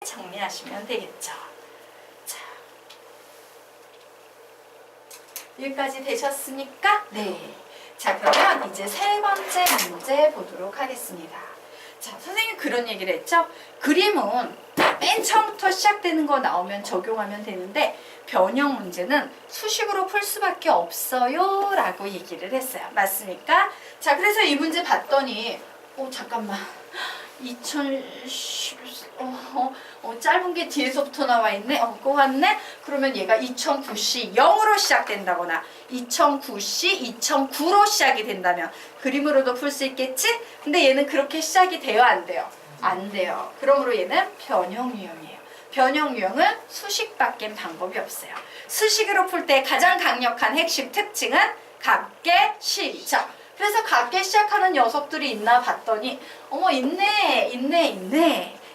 정리하시면 되겠죠. 자, 여기까지 되셨습니까? 네. 자, 그러면 이제 세 번째 문제 보도록 하겠습니다. 자, 선생님 그런 얘기를 했죠? 그림은 맨 처음부터 시작되는 거 나오면 적용하면 되는데 변형 문제는 수식으로 풀 수밖에 없어요 라고 얘기를 했어요. 맞습니까? 자, 그래서 이 문제 봤더니 잠깐만 2010 짧은 게 뒤에서부터 나와 있네. 꼬았네. 그러면 얘가 2009시 0으로 시작된다거나 2009시 2009로 시작이 된다면 그림으로도 풀 수 있겠지? 근데 얘는 그렇게 시작이 돼요? 안 돼요? 안 돼요. 그러므로 얘는 변형 유형이에요. 변형 유형은 수식밖엔 방법이 없어요. 수식으로 풀 때 가장 강력한 핵심 특징은 같게 시작. 그래서 같게 시작하는 녀석들이 있나 봤더니 있네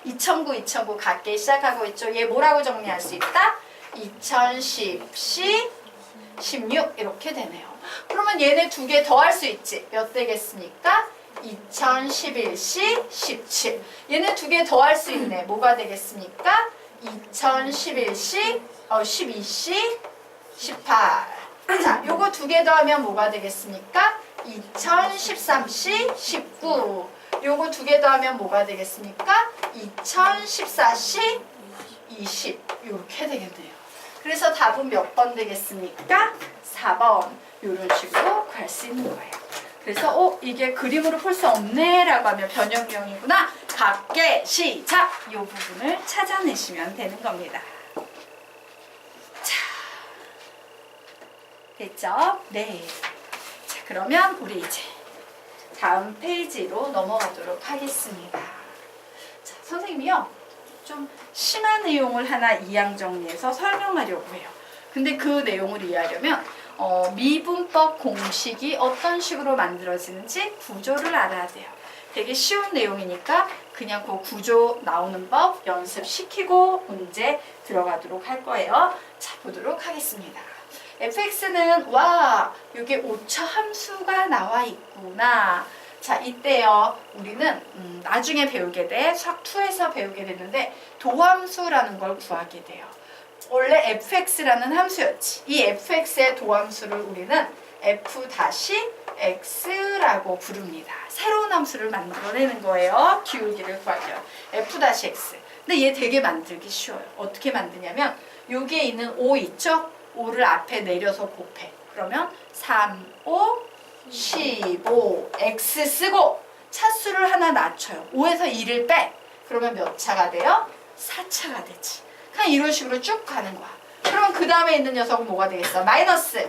2009 같게 시작하고 있죠. 얘 뭐라고 정리할 수 있다? 2010시 16 이렇게 되네요. 그러면 얘네 두 개 더 할 수 있지. 몇 되겠습니까? 2011시 17. 얘네 두 개 더 할 수 있네. 뭐가 되겠습니까? 2011시 12시 18. 자, 요거 두 개 더 하면 뭐가 되겠습니까? 2013시 19. 요거 두 개 더 하면 뭐가 되겠습니까? 2014시 20. 요렇게 되겠네요. 그래서 답은 몇 번 되겠습니까? 4번. 요런 식으로 갈 수 있는 거예요. 그래서 이게 그림으로 풀 수 없네 라고 하면 변형 유형이구나. 같게 시작. 요 부분을 찾아내시면 되는 겁니다. 자, 됐죠? 네. 자, 그러면 우리 이제 다음 페이지로 넘어가도록 하겠습니다. 자, 선생님이요. 좀 심한 내용을 하나 이양 정리해서 설명하려고 해요. 근데 그 내용을 이해하려면 미분법 공식이 어떤 식으로 만들어지는지 구조를 알아야 돼요. 되게 쉬운 내용이니까 그냥 그 구조 나오는 법 연습시키고 문제 들어가도록 할 거예요. 자, 보도록 하겠습니다. fx는 이게 오차 함수가 나와 있구나. 자, 이때요. 우리는 나중에 배우게 돼. 수학 2에서 배우게 되는데 도함수라는 걸 구하게 돼요. 원래 fx라는 함수였지. 이 fx의 도함수를 우리는 f-x라고 부릅니다. 새로운 함수를 만들어내는 거예요. 기울기를 구하려면 f-x. 근데 얘 되게 만들기 쉬워요. 어떻게 만드냐면 여기에 있는 5 있죠? 5를 앞에 내려서 곱해. 그러면 3, 5, 15, x 쓰고 차수를 하나 낮춰요. 5에서 2를 빼. 그러면 몇 차가 돼요? 4차가 되지. 그냥 이런 식으로 쭉 가는 거야. 그럼 그 다음에 있는 녀석은 뭐가 되겠어? 마이너스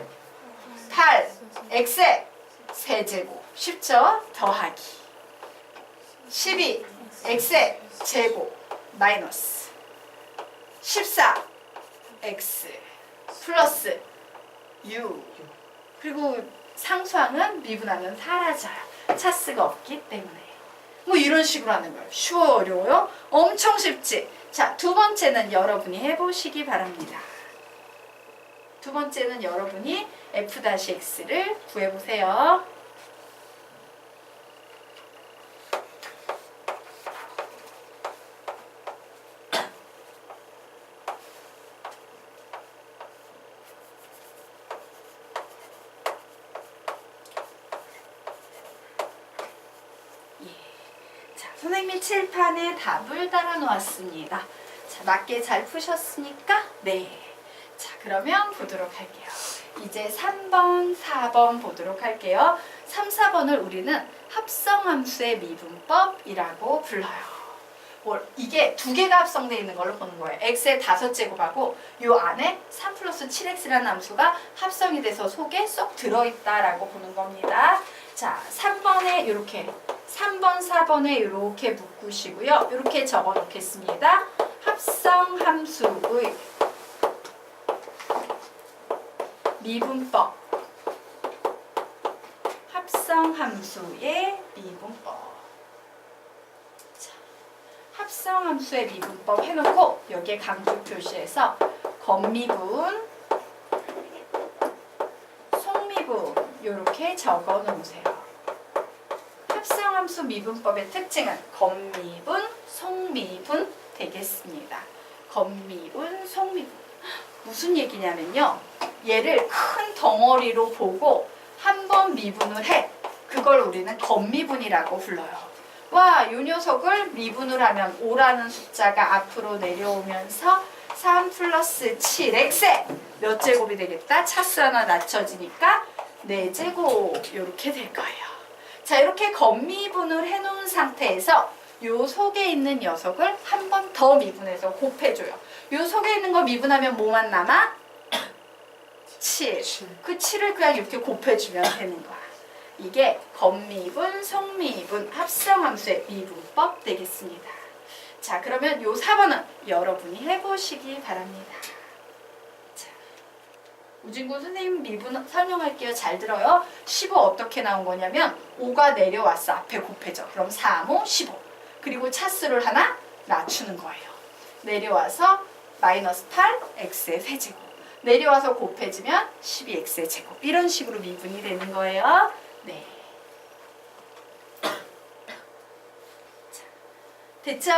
8, x의 세제곱. 쉽죠? 더하기 12, x의 제곱 마이너스 14, x 플러스 6. 그리고 상수항은 미분하면 사라져요. 차수가 없기 때문에. 뭐 이런 식으로 하는 거예요. 쉬워요? 어려워요? 엄청 쉽지? 자, 두 번째는 여러분이 해보시기 바랍니다. 두 번째는 여러분이 f-x를 구해보세요. 선생님이 칠판에 답을 따라 놓았습니다. 자, 맞게 잘 푸셨습니까? 네. 자, 그러면 보도록 할게요. 이제 3번, 4번 보도록 할게요. 3, 4번을 우리는 합성함수의 미분법이라고 불러요. 이게 두 개가 합성되어 있는 걸로 보는 거예요. x의 5제곱하고 요 안에 3 플러스 7x라는 함수가 합성이 돼서 속에 쏙 들어있다라고 보는 겁니다. 자, 3번에 이렇게 3번, 4번에 이렇게 묶으시고요. 이렇게 적어 놓겠습니다. 합성함수의 미분법. 합성함수의 미분법. 자, 합성함수의 미분법 해놓고 여기에 강조 표시해서 건미분, 속미분 이렇게 적어 놓으세요. 합성함수 미분법의 특징은 건미분, 속미분 되겠습니다. 건미분, 속미분. 무슨 얘기냐면요. 얘를 큰 덩어리로 보고 한 번 미분을 해. 그걸 우리는 건미분이라고 불러요. 와, 이 녀석을 미분을 하면 5라는 숫자가 앞으로 내려오면서 3 플러스 7x에 몇 제곱이 되겠다? 차수 하나 낮춰지니까 4제곱 이렇게 될 거예요. 자, 이렇게 건미분을 해놓은 상태에서 요 속에 있는 녀석을 한 번 더 미분해서 곱해줘요. 요 속에 있는 거 미분하면 뭐만 남아? 7. 그 7을 그냥 이렇게 곱해주면 되는 거야. 이게 건미분, 속미분, 합성함수의 미분법 되겠습니다. 자, 그러면 요 4번은 여러분이 해보시기 바랍니다. 자, 우진구 선생님 미분 설명할게요. 잘 들어요. 15 어떻게 나온 거냐면 5가 내려왔어. 앞에 곱해져. 그럼 3, 5, 15. 그리고 차수를 하나 낮추는 거예요. 내려와서 마이너스 8, x의 세제곱. 내려와서 곱해지면 12x의 제곱. 이런 식으로 미분이 되는 거예요. 네. 자, 됐죠?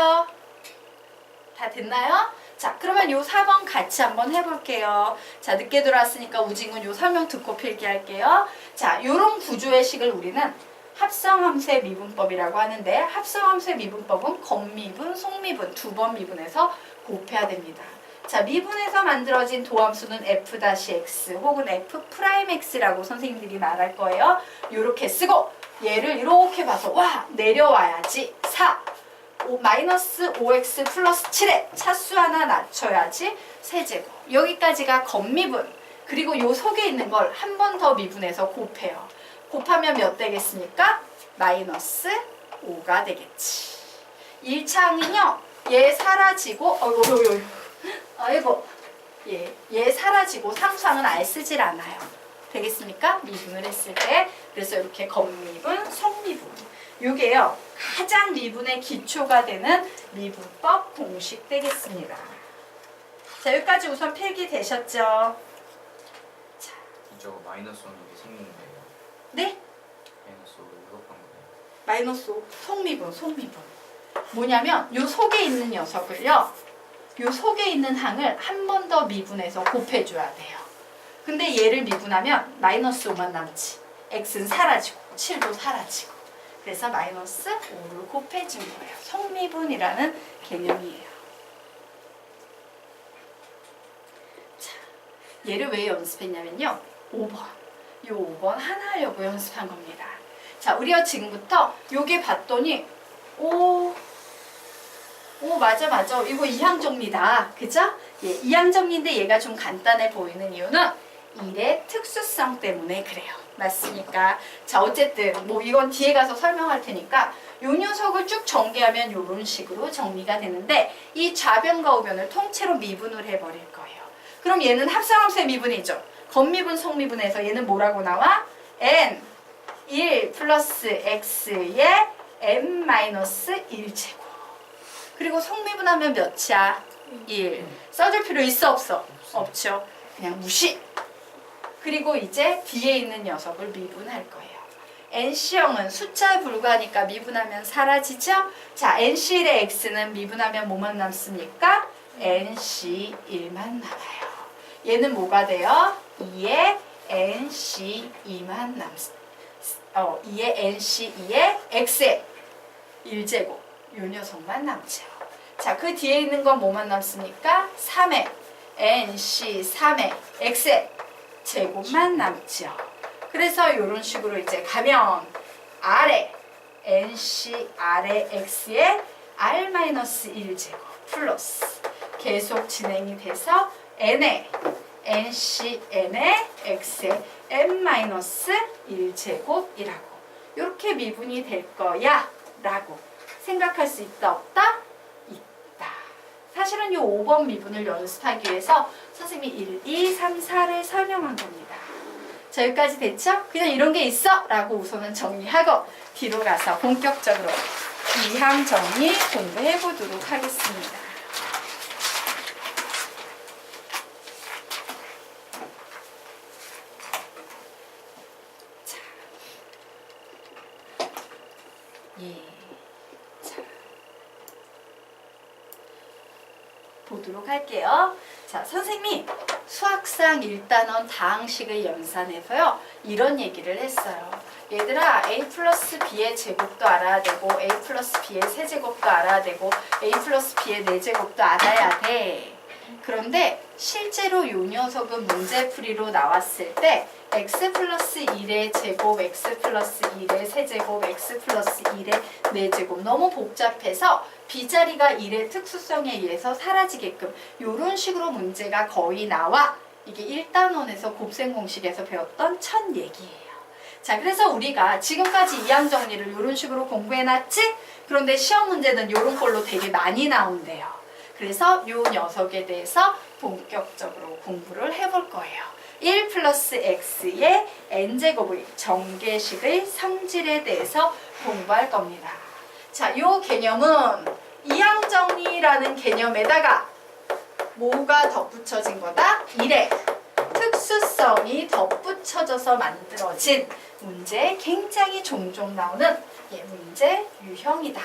다 됐나요? 자, 그러면 요 4번 같이 한번 해볼게요. 자, 늦게 들어왔으니까 우진군 요 설명 듣고 필기할게요. 자, 요런 구조의 식을 우리는 합성함수의 미분법이라고 하는데, 합성함수의 미분법은 건미분, 속미분 두 번 미분해서 곱해야 됩니다. 자, 미분해서 만들어진 도함수는 f-x 혹은 f'x라고 선생님들이 말할 거예요. 요렇게 쓰고 얘를 이렇게 봐서 와, 내려와야지 4 마이너스 5x 플러스 7에 차수 하나 낮춰야지 세제곱. 여기까지가 건미분. 그리고 요 속에 있는 걸 한 번 더 미분해서 곱해요. 곱하면 몇 되겠습니까? 마이너스 5가 되겠지. 1차항은요. 얘 사라지고 아이고 얘 사라지고 상수항은 아예 쓰질 않아요. 되겠습니까? 미분을 했을 때. 그래서 이렇게 건미분, 속미분. 요게요. 가장 미분의 기초가 되는 미분법 공식 되겠습니다. 자, 여기까지 우선 필기 되셨죠? 자, 저거 마이너스 1이 생긴 거예요. 네? 마이너스 5를 이것한 거예요. 마이너스 5, 속미분. 뭐냐면 요 속에 있는 녀석을요. 요 속에 있는 항을 한 번 더 미분해서 곱해줘야 돼요. 근데 얘를 미분하면 마이너스 5만 남지. x는 사라지고 7도 사라지고. 그래서 마이너스 5를 곱해준 거예요. 속미분이라는 개념이에요. 자, 얘를 왜 연습했냐면요. 5번. 요 5번 하나 하려고 연습한 겁니다. 자, 우리가 지금부터 요게 봤더니 오 맞아 이거 이항정리다. 그죠? 예, 이항정리인데 얘가 좀 간단해 보이는 이유는 일의 특수성 때문에 그래요. 맞습니까? 자, 어쨌든 뭐 이건 뒤에 가서 설명할 테니까 요 녀석을 쭉 전개하면 요런 식으로 정리가 되는데, 이 좌변과 우변을 통째로 미분을 해버릴 거예요. 그럼 얘는 합성함수의 미분이죠. 건미분, 속미분에서 얘는 뭐라고 나와? n 1 플러스 x의 n-1제곱. 그리고 속미분하면 몇이야? 1. 써줄 필요 있어 없어? 없죠. 그냥 무시. 그리고 이제 뒤에 있는 녀석을 미분할 거예요. NC형은 숫자에 불과하니까 미분하면 사라지죠? 자, NC1의 x는 미분하면 뭐만 남습니까? NC1만 남아요. 얘는 뭐가 돼요? 2의 NC2만 남습니다. 2의 NC2의 x의 1제곱. 요 녀석만 남죠. 자, 그 뒤에 있는 건 뭐만 남습니까? 3의 NC3의 x의 제곱만 남죠. 그래서 이런 식으로 이제 가면 아래 NC 아래 x의 r-1제곱 플러스 계속 진행이 돼서 n의 NC n의 x의 n-1제곱이라고 이렇게 미분이 될 거야 라고 생각할 수 있다 없다? 있다. 사실은 이 5번 미분을 연습하기 위해서 선생님이 1, 2, 3, 4를 설명한 겁니다. 자, 여기까지 됐죠? 그냥 이런 게 있어! 라고 우선은 정리하고 뒤로 가서 본격적으로 이항 정리 공부해 보도록 하겠습니다. 자, 예. 자. 보도록 할게요. 자, 선생님이 수학상 1단원 다항식의 연산에서요, 이런 얘기를 했어요. 얘들아, a 플러스 b의 제곱도 알아야 되고 a 플러스 b의 세제곱도 알아야 되고 a 플러스 b의 4제곱도 알아야 돼. 그런데 실제로 요 녀석은 문제풀이로 나왔을 때 x 플러스 1의 제곱, x 플러스 1의 세제곱, x 플러스 1의 4제곱 너무 복잡해서 b자리가 1의 특수성에 의해서 사라지게끔 이런 식으로 문제가 거의 나와. 이게 1단원에서 곱셈 공식에서 배웠던 첫 얘기예요. 자, 그래서 우리가 지금까지 이항 정리를 이런 식으로 공부해놨지? 그런데 시험 문제는 이런 걸로 되게 많이 나온대요. 그래서 이 녀석에 대해서 본격적으로 공부를 해볼 거예요. 1 플러스 x의 n제곱의 정계식의 성질에 대해서 공부할 겁니다. 자, 이 개념은 이항정리라는 개념에다가 뭐가 덧붙여진 거다? 1의 특수성이 덧붙여져서 만들어진 문제에 굉장히 종종 나오는 문제 유형이다.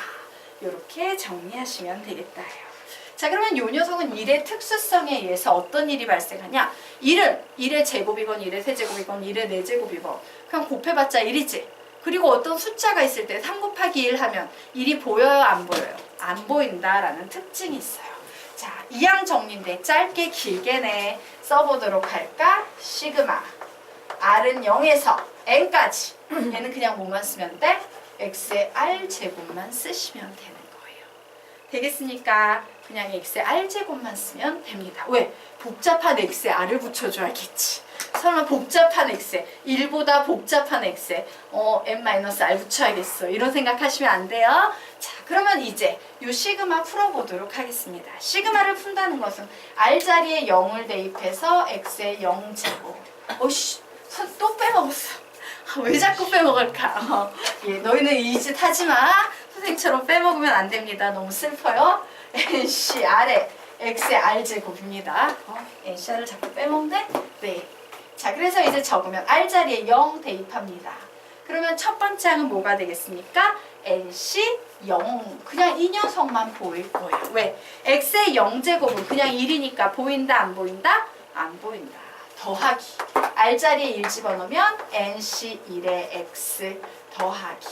이렇게 정리하시면 되겠다요. 자, 그러면 요 녀석은 1의 특수성에 의해서 어떤 일이 발생하냐? 1은 1의 제곱이건 1의 세제곱이건 1의 4제곱이건 그냥 곱해봤자 1이지. 그리고 어떤 숫자가 있을 때 3 곱하기 1 하면 1이 보여요? 안 보여요? 안 보인다라는 특징이 있어요. 자, 이항 정리인데 짧게 길게네 써보도록 할까? 시그마 r은 0에서 n까지 얘는 그냥 뭐만 쓰면 돼? x의 r제곱만 쓰시면 되는 거예요. 되겠습니까? 그냥 x의 r제곱만 쓰면 됩니다. 왜? 복잡한 x에 r을 붙여줘야겠지. 설마 복잡한 x에 1보다 복잡한 x에 n-r 붙여야겠어. 이런 생각하시면 안 돼요. 자, 그러면 이제 이 시그마 풀어보도록 하겠습니다. 시그마를 푼다는 것은 r 자리에 0을 대입해서 x의 0제곱. 오씨, 손 또 빼먹었어. 왜 자꾸 빼먹을까? 예, 너희는 이 짓 하지 마. 선생님처럼 빼먹으면 안 됩니다. 너무 슬퍼요. nc r에 x의 r제곱입니다. nCr을 자꾸 빼먹네? 네. 자, 그래서 이제 적으면 r 자리에 0 대입합니다. 그러면 첫 번째 항은 뭐가 되겠습니까? nc 0. 그냥 이 녀석만 보일 거예요. 왜? x의 0제곱은 그냥 1이니까 보인다 안 보인다? 안 보인다. 더하기. r 자리에 1 집어넣으면 nc 1의 x 더하기.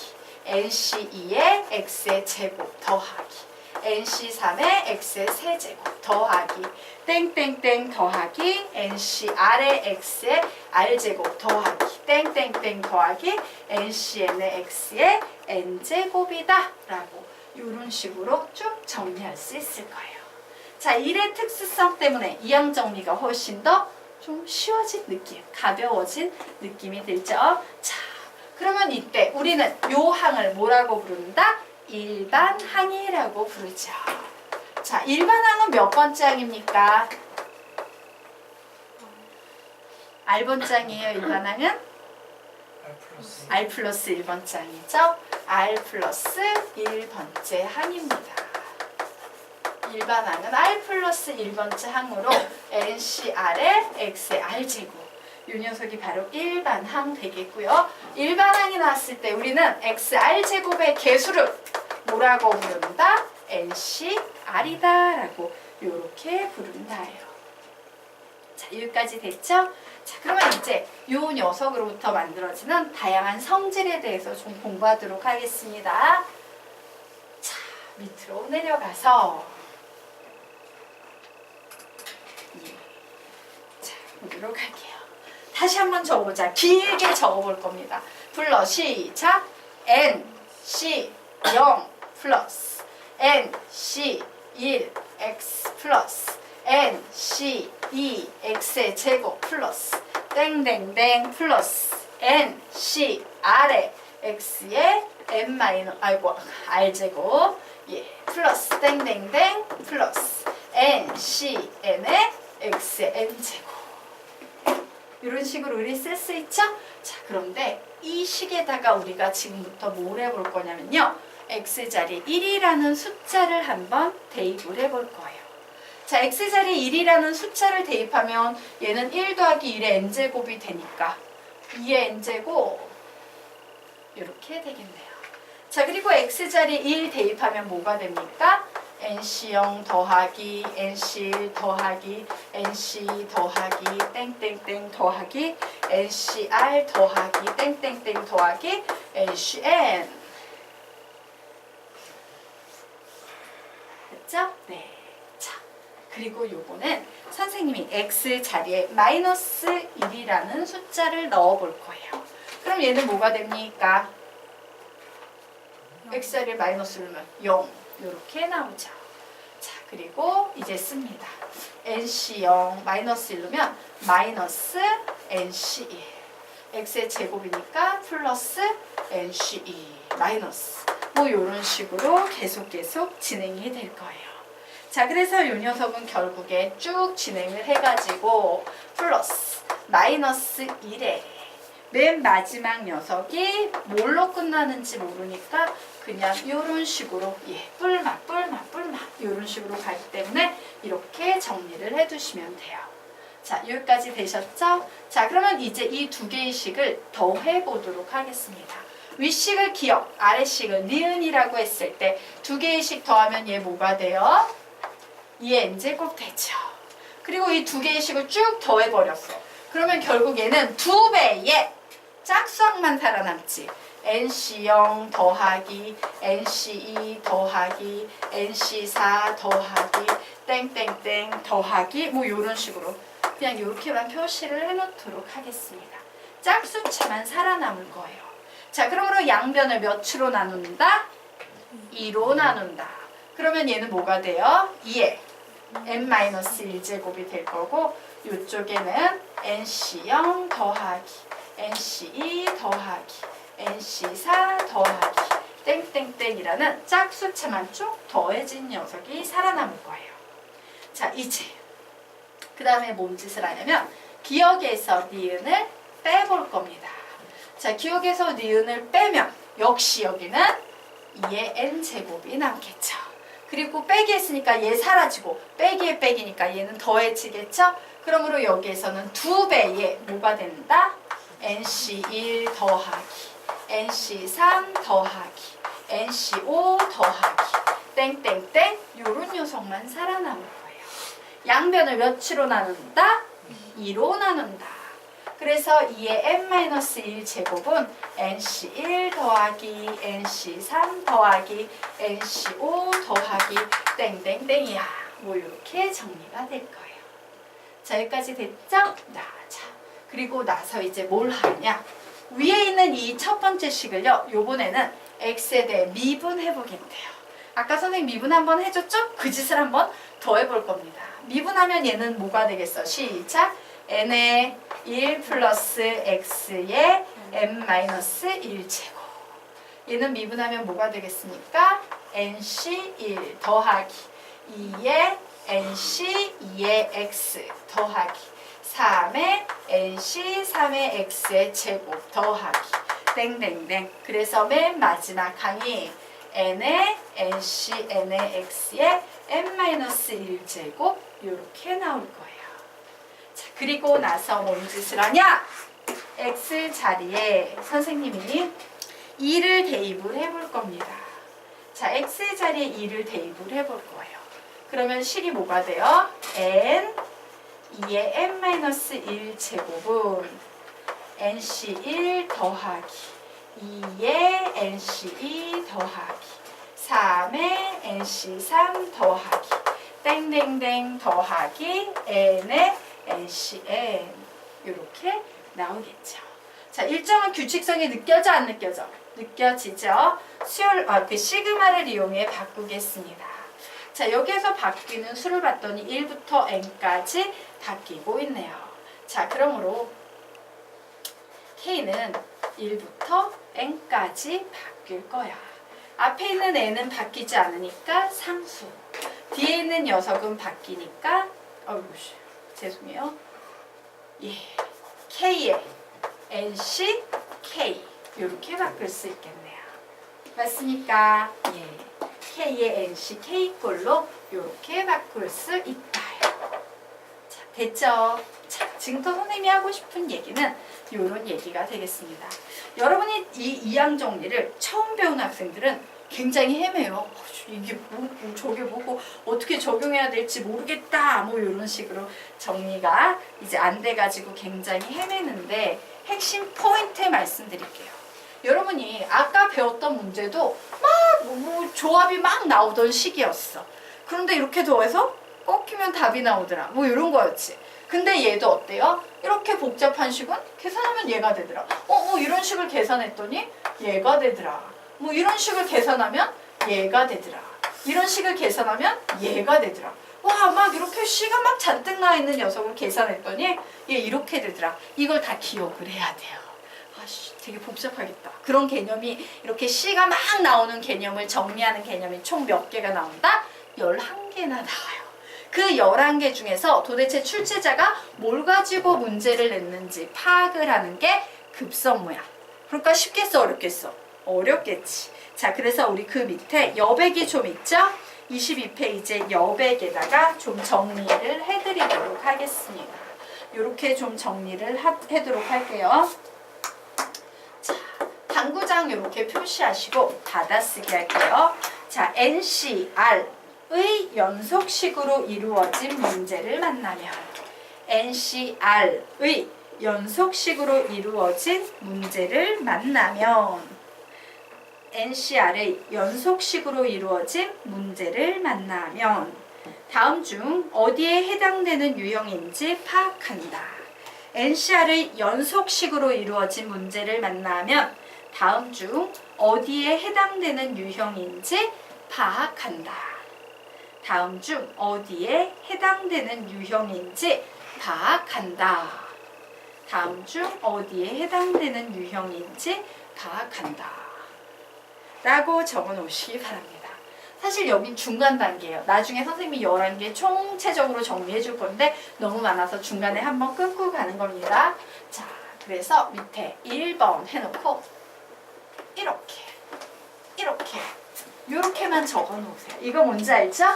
nc 2의 x의 제곱 더하기. nc 3의 x의 세제곱 더하기. 땡땡땡 더하기 nc r의 x의 r제곱 더하기. 땡땡땡 더하기 ncn의 x의 n제곱이다 라고 이런 식으로 쭉 정리할 수 있을 거예요. 자, 1의 특수성 때문에 이항 정리가 훨씬 더 좀 쉬워진 느낌, 가벼워진 느낌이 들죠. 자, 그러면 이때 우리는 요 항을 뭐라고 부른다? 일반 항이라고 부르죠. 자, 일반 항은 몇 번째 항입니까? R번째 항이에요. 일반 항은? R 플러스 1번째 항이죠. R 플러스 1번째 항입니다. 일반 항은 R 플러스 1번째 항으로 NCR의 X의 R제곱. 이 녀석이 바로 일반 항 되겠고요. 일반 항이 나왔을 때 우리는 XR제곱의 개수를 뭐라고 부른다? NCR이다 라고 이렇게 부른다예요. 자, 여기까지 됐죠? 자, 그러면 이제 이 녀석으로부터 만들어지는 다양한 성질에 대해서 좀 공부하도록 하겠습니다. 자, 밑으로 내려가서 자, 보도록 할게요. 다시 한번 적어보자. 길게 적어볼 겁니다. 불러 시작. N, C, 0 플러스 N, C, 1, X 플러스 N, C, 2, X의 제곱 플러스 땡땡땡 플러스 N, C, R의 X의 N 마이너, R제곱 플러스 땡땡땡 플러스 N, C, N의 X의 N제곱. 이런 식으로 우리 쓸 수 있죠? 자, 그런데 이 식에다가 우리가 지금부터 뭘 해볼 거냐면요. X자리에 1이라는 숫자를 한번 대입을 해볼 거예요. 자, X자리에 1이라는 숫자를 대입하면 얘는 1 더하기 1의 N제곱이 되니까 2의 N제곱 이렇게 되겠네요. 자, 그리고 X자리에 1 대입하면 뭐가 됩니까? NC0 더하기 NC1 더하기 NC 더하기 땡땡땡 더하기 NCR 더하기 땡땡땡 더하기 NCN. 됐죠? 네. 자, 그리고 요거는 선생님이 x 자리에 마이너스 1이라는 숫자를 넣어 볼 거예요. 그럼 얘는 뭐가 됩니까? x 자리에 마이너스를 넣으면 0 이렇게 나오죠. 자, 그리고 이제 씁니다. NC0 마이너스 1로면 마이너스 NC1 x의 제곱이니까 플러스 NC2 마이너스 뭐 이런 식으로 계속 진행이 될 거예요. 자, 그래서 이 녀석은 결국에 쭉 진행을 해가지고 플러스 마이너스 1에 맨 마지막 녀석이 뭘로 끝나는지 모르니까 그냥 이런 식으로 뿔막 이런 식으로 가기 때문에 이렇게 정리를 해두시면 돼요. 자, 여기까지 되셨죠? 자, 그러면 이제 이 두 개의 식을 더해 보도록 하겠습니다. 윗식을 기억, 아래식을 니은이라고 했을 때 두 개의 식 더하면 얘 뭐가 돼요? 2n제곱 되죠. 그리고 이 두 개의 식을 쭉 더해버렸어. 그러면 결국 얘는 2배의 짝수항만 살아남지. NC0 더하기 NC2 더하기 NC4 더하기 땡땡땡 더하기 뭐 이런 식으로 그냥 이렇게만 표시를 해놓도록 하겠습니다. 짝수차만 살아남을 거예요. 자, 그러므로 양변을 몇으로 나눈다? 2로 나눈다. 그러면 얘는 뭐가 돼요? 2에 n-1제곱이 될 거고 이쪽에는 NC0 더하기 NC2 더하기 NC4 더하기 땡땡땡이라는 짝수차만 쭉 더해진 녀석이 살아남을 거예요. 자, 이제 그 다음에 뭔 짓을 하냐면 기억에서 니은을 빼볼 겁니다. 자, 기억에서 니은을 빼면 역시 여기는 2의 n제곱이 남겠죠. 그리고 빼기 했으니까 얘 사라지고 빼기에 빼기니까 얘는 더해지겠죠. 그러므로 여기에서는 2배의 뭐가 된다? NC1 더하기 NC3 더하기 NC5 더하기 땡땡땡 요런 녀석만 살아남을 거예요. 양변을 몇으로 나눈다? 2로 나눈다. 그래서 2의 n-1 제곱은 NC1 더하기 NC3 더하기 NC5 더하기 땡땡땡이야. 뭐 이렇게 정리가 될 거예요. 자, 여기까지 됐죠? 자, 그리고 나서 이제 뭘 하느냐? 위에 있는 이 첫 번째 식을요. 요번에는 x에 대해 미분해 보겠대요. 아까 선생님 미분 한번 해줬죠? 그 짓을 한번 더 해볼 겁니다. 미분하면 얘는 뭐가 되겠어? 시작! n의 1 플러스 x의 n-1제곱. 얘는 미분하면 뭐가 되겠습니까? nc1 더하기 2의 nc 2의 x 더하기 3의 nc 3의 x의 제곱 더하기 땡땡땡. 그래서 맨 마지막 항이 n의 nc n의 x의 n-1제곱 이렇게 나올 거예요. 자, 그리고 나서 뭔 짓을 하냐? x 자리에 선생님이 2를 대입을 해볼 겁니다. 자, x 자리에 2를 대입을 해볼 거예요. 그러면 식이 뭐가 돼요? n 2의 n-1 제곱은 nc1 더하기 2의 nc2 더하기 3의 nc3 더하기 땡땡땡 더하기 n의 ncn 이렇게 나오겠죠. 자, 일정한 규칙성이 느껴져 안 느껴져? 느껴지죠? 그 시그마를 이용해 바꾸겠습니다. 자, 여기에서 바뀌는 수를 봤더니 1부터 n까지 바뀌고 있네요. 자, 그러므로 k는 1부터 n까지 바뀔 거야. 앞에 있는 n은 바뀌지 않으니까 상수. 뒤에 있는 녀석은 바뀌니까 죄송해요. 예, k의 nc k 이렇게 바꿀 수 있겠네요. 맞습니까? 예, k의 nc k 꼴로 이렇게 바꿀 수 있다. 자, 됐죠? 자, 지금부터 선생님이 하고 싶은 얘기는 이런 얘기가 되겠습니다. 여러분이 이 이항 정리를 처음 배운 학생들은 굉장히 헤매요. 이게 뭐고 저게 뭐고 어떻게 적용해야 될지 모르겠다. 뭐 이런 식으로 정리가 이제 안 돼가지고 굉장히 헤매는데 핵심 포인트 말씀드릴게요. 여러분이 아까 배웠던 문제도 막 조합이 막 나오던 시기였어. 그런데 이렇게 더해서 꺾이면 답이 나오더라. 뭐 이런 거였지. 근데 얘도 어때요? 이렇게 복잡한 식은 계산하면 얘가 되더라. 이런 식을 계산했더니 얘가 되더라. 뭐 이런 식을 계산하면 얘가 되더라. 이런 식을 계산하면 얘가 되더라. 와, 막 이렇게 씨가 막 잔뜩 나 있는 녀석을 계산했더니 얘 이렇게 되더라. 이걸 다 기억을 해야 돼요. 아씨, 되게 복잡하겠다. 그런 개념이 이렇게 씨가 막 나오는 개념을 정리하는 개념이 총 몇 개가 나온다? 11개나 나와요. 그 11개 중에서 도대체 출제자가 뭘 가지고 문제를 냈는지 파악을 하는 게 급선무야. 그러니까 쉽겠어, 어렵겠어? 어렵겠지. 자, 그래서 우리 그 밑에 여백이 좀 있죠? 22페이지에 여백에다가 좀 정리를 해드리도록 하겠습니다. 이렇게 좀 정리를 해도록 할게요. 자, 당구장 이렇게 표시하시고 받아쓰기 할게요. 자, NCR의 연속식으로 이루어진 문제를 만나면 NCR의 연속식으로 이루어진 문제를 만나면 NCR의 연속식으로 이루어진 문제를 만나면 다음 중 어디에 해당되는 유형인지 파악한다. NCR의 연속식으로 이루어진 문제를 만나면 다음 중 어디에 해당되는 유형인지 파악한다. 다음 중 어디에 해당되는 유형인지 파악한다. 다음 중 어디에 해당되는 유형인지 파악한다. 라고 적어 놓으시기 바랍니다. 사실 여긴 중간 단계예요. 나중에 선생님이 11개 총체적으로 정리해 줄 건데 너무 많아서 중간에 한번 끊고 가는 겁니다. 자, 그래서 밑에 1번 해놓고 이렇게만 적어 놓으세요. 이거 뭔지 알죠?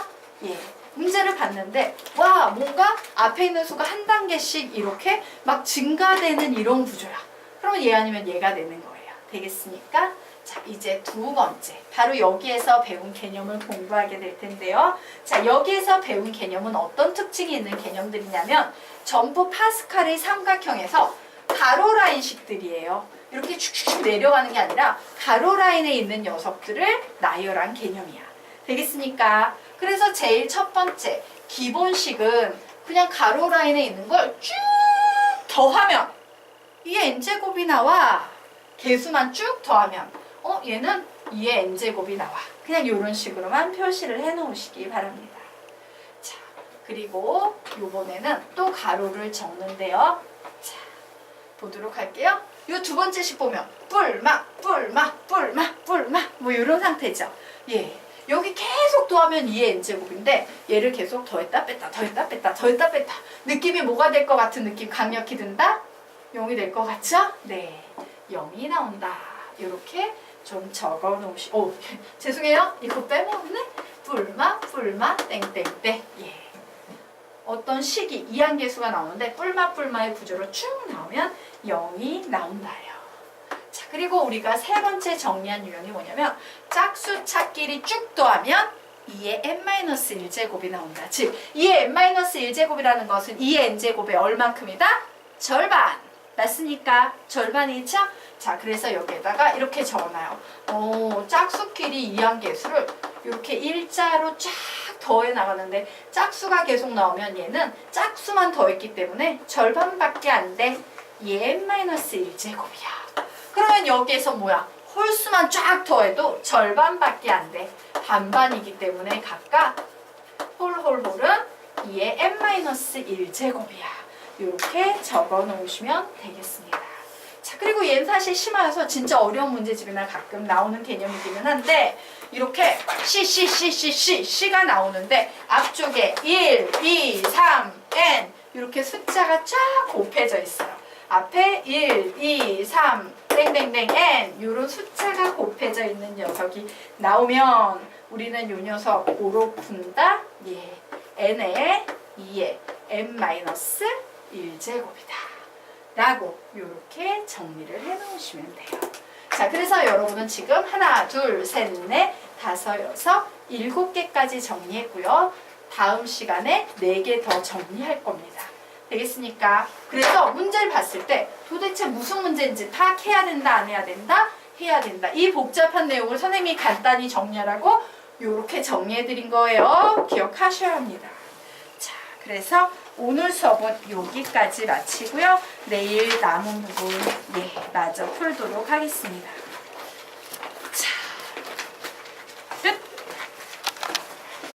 예. 문제를 봤는데 와, 뭔가 앞에 있는 수가 한 단계씩 이렇게 막 증가되는 이런 구조야. 그러면 얘 아니면 얘가 되는 거예요. 되겠습니까? 자, 이제 두 번째. 바로 여기에서 배운 개념을 공부하게 될 텐데요. 자, 여기에서 배운 개념은 어떤 특징이 있는 개념들이냐면 전부 파스칼의 삼각형에서 가로라인식들이에요. 이렇게 축축축 내려가는 게 아니라 가로라인에 있는 녀석들을 나열한 개념이야. 되겠습니까? 그래서 제일 첫 번째 기본식은 그냥 가로라인에 있는 걸 쭉 더하면 이게 n제곱이 나와. 개수만 쭉 더하면 얘는 2의 n제곱이 나와. 그냥 이런 식으로만 표시를 해 놓으시기 바랍니다. 자, 그리고 요번에는 또 가로를 적는데요. 자, 보도록 할게요. 요 두 번째 식 보면 뿔막 뭐 이런 상태죠. 예. 여기 계속 더하면 2의 n제곱인데 얘를 계속 더했다 뺐다 느낌이 뭐가 될 것 같은 느낌 강력히 든다? 0이 될 것 같죠? 네. 0이 나온다. 이렇게 좀 적어 죄송해요. 이거 빼먹었네? 뿔마 땡땡땡. 예. 어떤 식이 이항계수가 나오는데 뿔마의 구조로 쭉 나오면 0이 나온다요. 자, 그리고 우리가 세 번째 정리한 유형이 뭐냐면 짝수 찾기를 쭉 더하면 2의 n-1제곱이 나온다. 즉 2의 n-1제곱이라는 것은 2의 n제곱의 얼만큼이다? 절반. 맞습니까? 절반이죠? 자, 그래서 여기에다가 이렇게 적어놔요. 짝수끼리 이항계수를 이렇게 일자로 쫙 더해 나가는데 짝수가 계속 나오면 얘는 짝수만 더했기 때문에 절반밖에 안 돼. 얘 n-1제곱이야. 그러면 여기에서 뭐야? 홀수만 쫙 더해도 절반밖에 안 돼. 반반이기 때문에 각각 홀은 2의 n-1제곱이야. 이렇게 적어 놓으시면 되겠습니다. 자, 그리고 얘는 사실 심화여서 진짜 어려운 문제집이나 가끔 나오는 개념이기는 한데 이렇게 C가 나오는데 앞쪽에 1, 2, 3, n 이렇게 숫자가 쫙 곱해져 있어요. 앞에 1, 2, 3, 땡땡땡 n 이런 숫자가 곱해져 있는 녀석이 나오면 우리는 이 녀석 5로 푼다. 예, n에 2에 n-1제곱이다 라고 이렇게 정리를 해 놓으시면 돼요. 자, 그래서 여러분은 지금 하나, 둘, 셋, 넷, 다섯, 여섯, 7개까지 정리했고요. 다음 시간에 4개 더 정리할 겁니다. 되겠습니까? 그래서 문제를 봤을 때 도대체 무슨 문제인지 파악해야 된다, 안 해야 된다? 해야 된다. 이 복잡한 내용을 선생님이 간단히 정리하라고 이렇게 정리해 드린 거예요. 기억하셔야 합니다. 자, 그래서 오늘 수업은 여기까지 마치고요. 내일 남은 부분 마저 풀도록 하겠습니다.